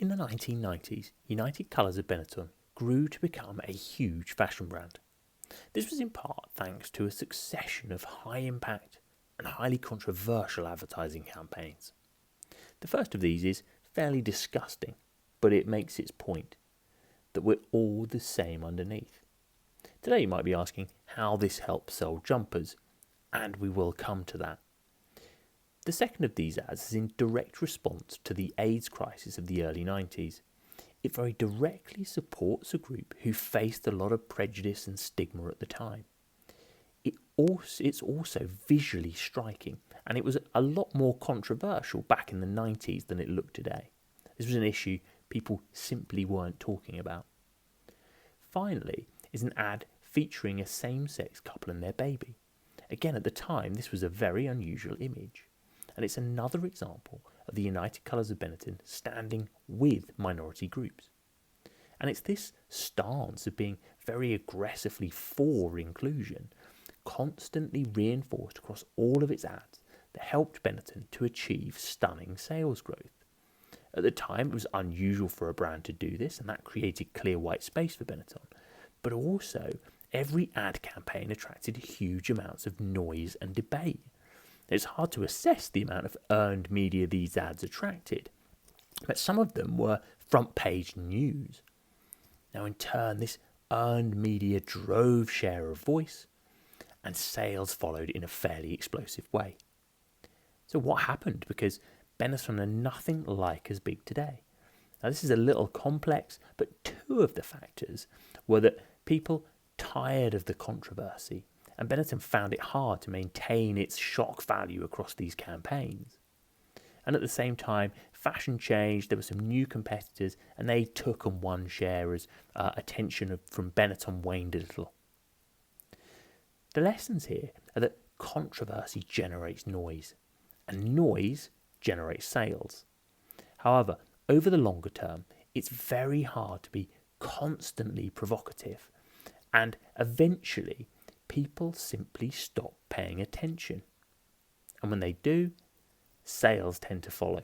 In the 1990s, United Colours of Benetton grew to become a huge fashion brand. This was in part thanks to a succession of high-impact and highly controversial advertising campaigns. The first of these is fairly disgusting, but it makes its point that we're all the same underneath. Today you might be asking how this helps sell jumpers, and we will come to that. The second of these ads is in direct response to the AIDS crisis of the early 90s. It very directly supports a group who faced a lot of prejudice and stigma at the time. It's also visually striking, and it was a lot more controversial back in the 90s than it looked today. This was an issue people simply weren't talking about. Finally is an ad featuring a same-sex couple and their baby. Again, at the time, this was a very unusual image. And it's another example of the United Colours of Benetton standing with minority groups. And it's this stance of being very aggressively for inclusion, constantly reinforced across all of its ads, that helped Benetton to achieve stunning sales growth. At the time, it was unusual for a brand to do this, and that created clear white space for Benetton. But also, every ad campaign attracted huge amounts of noise and debate. It's hard to assess the amount of earned media these ads attracted, but some of them were front page news. Now in turn, this earned media drove share of voice, and sales followed in a fairly explosive way. So what happened? Because Benetton are nothing like as big today. Now this is a little complex, but two of the factors were that people tired of the controversy, and Benetton found it hard to maintain its shock value across these campaigns. And at the same time, fashion changed, there were some new competitors, and they took and won share as attention from Benetton waned a little. The lessons here are that controversy generates noise, and noise generates sales. However, over the longer term, it's very hard to be constantly provocative, and eventually people simply stop paying attention. And when they do, sales tend to follow.